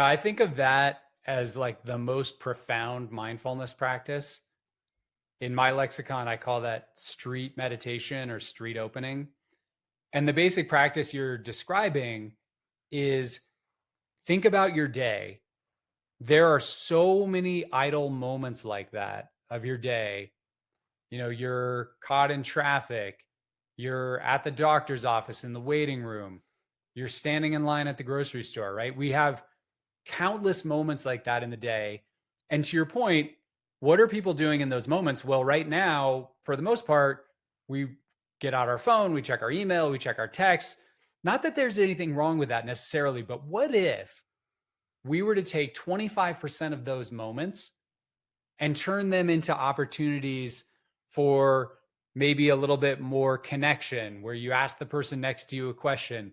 I think of that as like the most profound mindfulness practice. In my lexicon, I call that street meditation or street opening. And the basic practice you're describing is think about your day. There are so many idle moments like that of your day. You're caught in traffic, you're at the doctor's office in the waiting room, you're standing in line at the grocery store, right? We have countless moments like that in the day. And to your point, what are people doing in those moments? Well, right now, for the most part, we get out our phone, we check our email, we check our texts. Not that there's anything wrong with that necessarily, but what if we were to take 25% of those moments and turn them into opportunities for maybe a little bit more connection, where you ask the person next to you a question?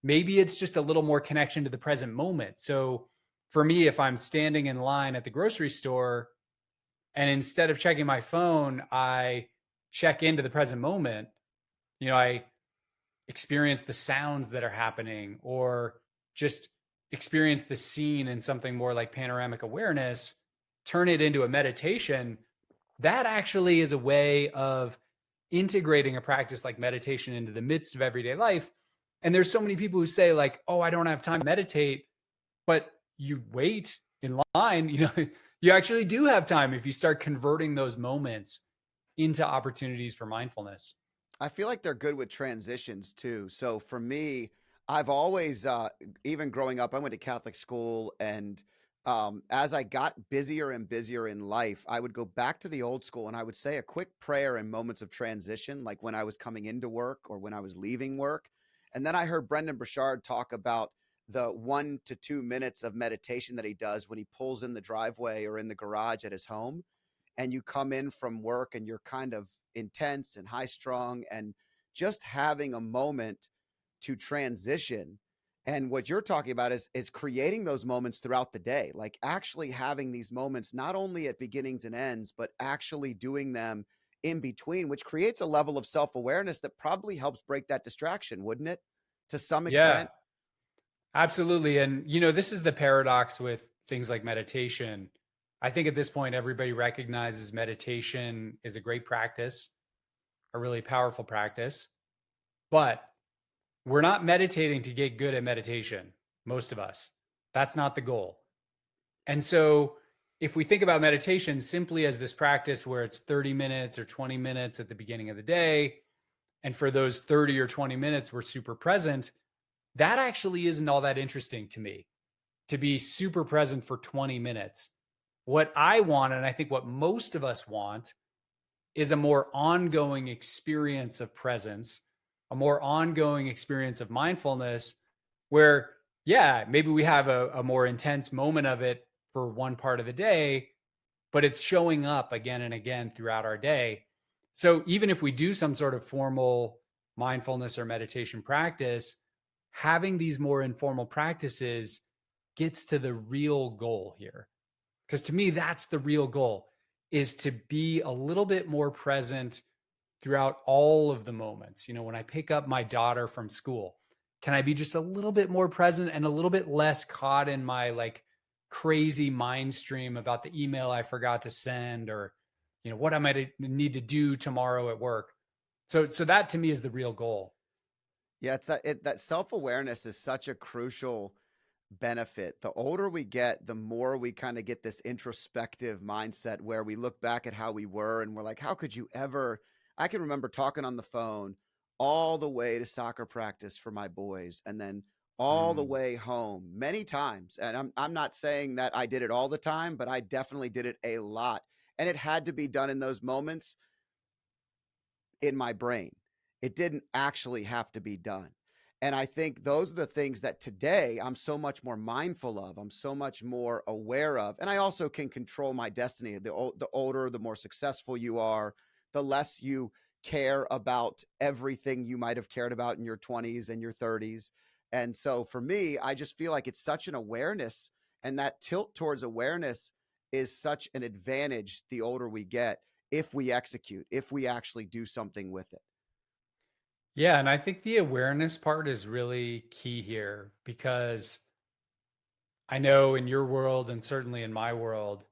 Maybe it's just a little more connection to the present moment. So for me, if I'm standing in line at the grocery store and instead of checking my phone, I check into the present moment, I experience the sounds that are happening, or just experience the scene in something more like panoramic awareness, turn it into a meditation. That actually is a way of integrating a practice like meditation into the midst of everyday life. And there's so many people who say, like, oh, I don't have time to meditate, but you wait in line, you actually do have time if you start converting those moments into opportunities for mindfulness. I feel like they're good with transitions too. So for me, I've always, even growing up, I went to Catholic school, and as I got busier and busier in life, I would go back to the old school and I would say a quick prayer in moments of transition, like when I was coming into work or when I was leaving work. And then I heard Brendan Burchard talk about the 1 to 2 minutes of meditation that he does when he pulls in the driveway or in the garage at his home, and you come in from work and you're kind of intense and high strung, and just having a moment to transition. And what you're talking about is creating those moments throughout the day, like actually having these moments not only at beginnings and ends, but actually doing them in between, which creates a level of self-awareness that probably helps break that distraction, wouldn't it, to some Yeah, extent? absolutely. And, this is the paradox with things like meditation. I think at this point, everybody recognizes meditation is a great practice, a really powerful practice, but we're not meditating to get good at meditation, most of us. That's not the goal. And so, if we think about meditation simply as this practice where it's 30 minutes or 20 minutes at the beginning of the day, and for those 30 or 20 minutes, we're super present, that actually isn't all that interesting to me, to be super present for 20 minutes. What I want, and I think what most of us want, is a more ongoing experience of presence, a more ongoing experience of mindfulness, where, yeah, maybe we have a more intense moment of it for one part of the day, but it's showing up again and again throughout our day. So even if we do some sort of formal mindfulness or meditation practice, having these more informal practices gets to the real goal here. Because to me, that's the real goal, is to be a little bit more present throughout all of the moments. When I pick up my daughter from school, can I be just a little bit more present and a little bit less caught in my like crazy mind stream about the email I forgot to send, or what I might need to do tomorrow at work. So that to me is the real goal. Yeah, it's that self-awareness is such a crucial benefit. The older we get, the more we kind of get this introspective mindset where we look back at how we were and we're like, how could you ever? I can remember talking on the phone all the way to soccer practice for my boys, and then all the Mm. way home many times. And I'm not saying that I did it all the time, but I definitely did it a lot. And it had to be done in those moments in my brain. It didn't actually have to be done. And I think those are the things that today I'm so much more mindful of. I'm so much more aware of. And I also can control my destiny. The older, the more successful you are, the less you care about everything you might have cared about in your 20s and your 30s. And so for me, I just feel like it's such an awareness, and that tilt towards awareness is such an advantage the older we get, if we execute, if we actually do something with it. Yeah, and I think the awareness part is really key here, because I know in your world and certainly in my world,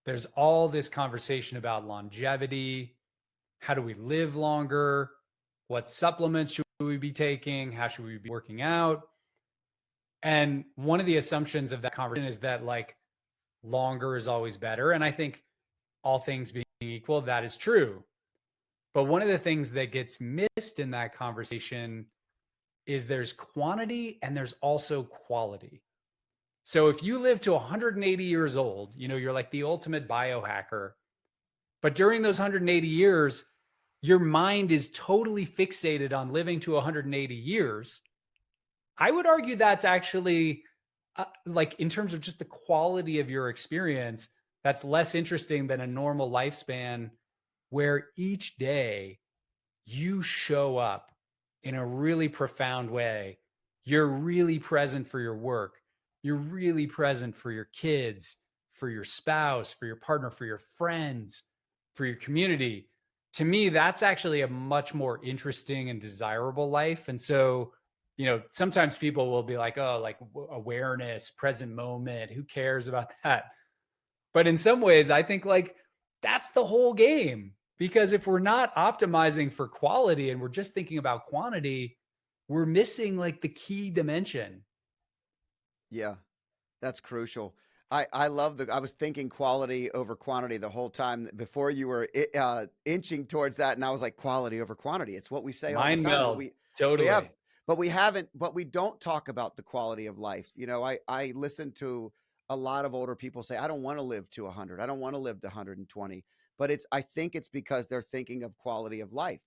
there's all this conversation about longevity. How do we live longer? What supplements should we be taking? How should we be working out? And one of the assumptions of that conversation is that like longer is always better. And I think all things being equal, that is true. But one of the things that gets missed in that conversation is there's quantity and there's also quality. So if you live to 180 years old, you know, you're like the ultimate biohacker. But during those 180 years, your mind is totally fixated on living to 180 years. I would argue that's actually like in terms of just the quality of your experience, that's less interesting than a normal lifespan where each day you show up in a really profound way. You're really present for your work. You're really present for your kids, for your spouse, for your partner, for your friends, for your community. To me, that's actually a much more interesting and desirable life. And so, you know, sometimes people will be like, oh, like awareness, present moment, who cares about that? But in some ways, I think like that's the whole game. Because if we're not optimizing for quality and we're just thinking about quantity, we're missing like the key dimension. Yeah. That's crucial. I love I was thinking quality over quantity the whole time before you were inching towards that, and I was like quality over quantity. It's what we say all the Mind time, but meld. we have Totally. we haven't, but we don't talk about the quality of life. You know, I listen to a lot of older people say, I don't want to live to 100. I don't want to live to 120. But I think it's because they're thinking of quality of life.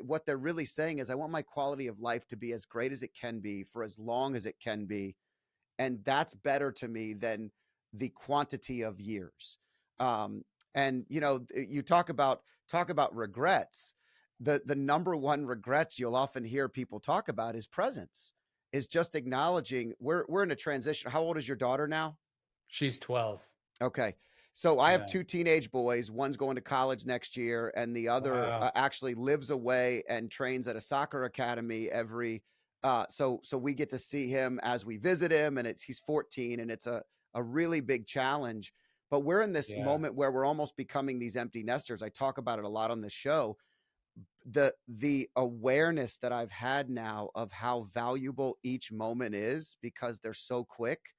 What they're really saying is, I want my quality of life to be as great as it can be for as long as it can be, and that's better to me than the quantity of years. Um, and you know, you talk about regrets. The number one regrets you'll often hear people talk about is presence, is just acknowledging we're in a transition. How old is your daughter now? She's 12. Okay. So I have Yeah. two teenage boys. One's going to college next year, and the other Wow. actually lives away and trains at a soccer academy every. So we get to see him as we visit him, and he's 14, and it's a really big challenge. But we're in this Yeah. moment where we're almost becoming these empty nesters. I talk about it a lot on the show. The awareness that I've had now of how valuable each moment is, because they're so quick,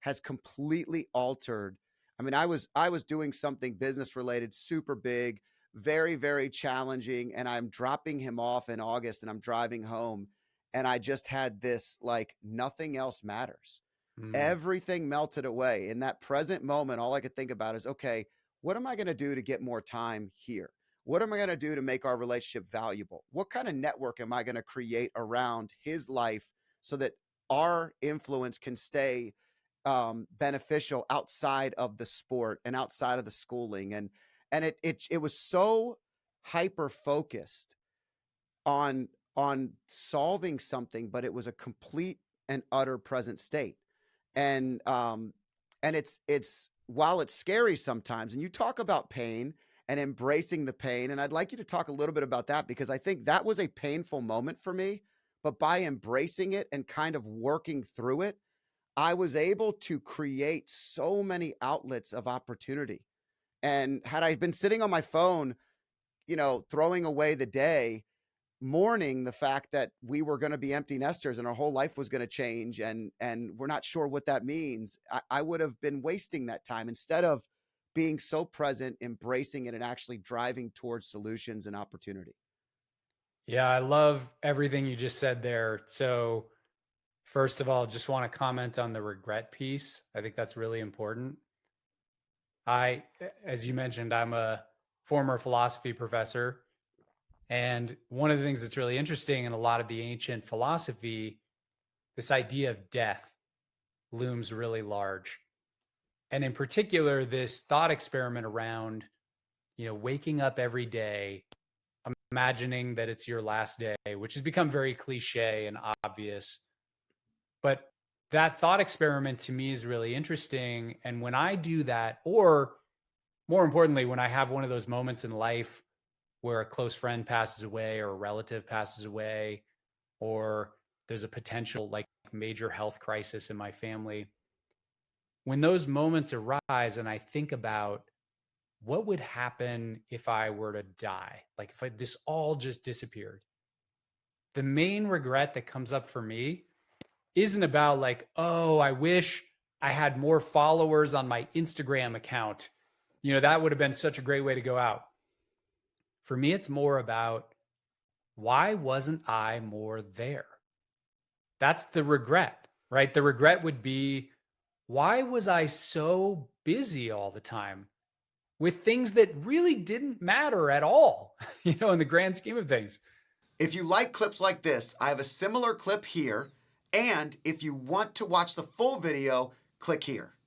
has completely altered. I mean, I was doing something business related, super big, very, very challenging, and I'm dropping him off in August and I'm driving home, and I just had this like nothing else matters. Mm. Everything melted away. In that present moment, all I could think about is, okay, what am I going to do to get more time here? What am I going to do to make our relationship valuable? What kind of network am I going to create around his life so that our influence can stay beneficial outside of the sport and outside of the schooling? And it was so hyper focused on solving something, but it was a complete and utter present state. And it's while it's scary sometimes, and you talk about pain and embracing the pain, and I'd like you to talk a little bit about that, because I think that was a painful moment for me, but by embracing it and kind of working through it, I was able to create so many outlets of opportunity. And had I been sitting on my phone, throwing away the day, mourning the fact that we were going to be empty nesters and our whole life was going to change, and we're not sure what that means, I would have been wasting that time instead of being so present, embracing it, and actually driving towards solutions and opportunity. Yeah. I love everything you just said there. So, first of all, just want to comment on the regret piece. I think that's really important. As you mentioned, I'm a former philosophy professor. And one of the things that's really interesting in a lot of the ancient philosophy, this idea of death looms really large. And in particular, this thought experiment around, you know, waking up every day, imagining that it's your last day, which has become very cliche and obvious. But that thought experiment to me is really interesting. And when I do that, or more importantly, when I have one of those moments in life where a close friend passes away or a relative passes away, or there's a potential like major health crisis in my family, when those moments arise and I think about what would happen if I were to die, like if this all just disappeared, the main regret that comes up for me isn't about like, oh, I wish I had more followers on my Instagram account. That would have been such a great way to go out. For me, it's more about why wasn't I more there? That's the regret, right? The regret would be, why was I so busy all the time with things that really didn't matter at all, in the grand scheme of things? If you like clips like this, I have a similar clip here. And if you want to watch the full video, click here.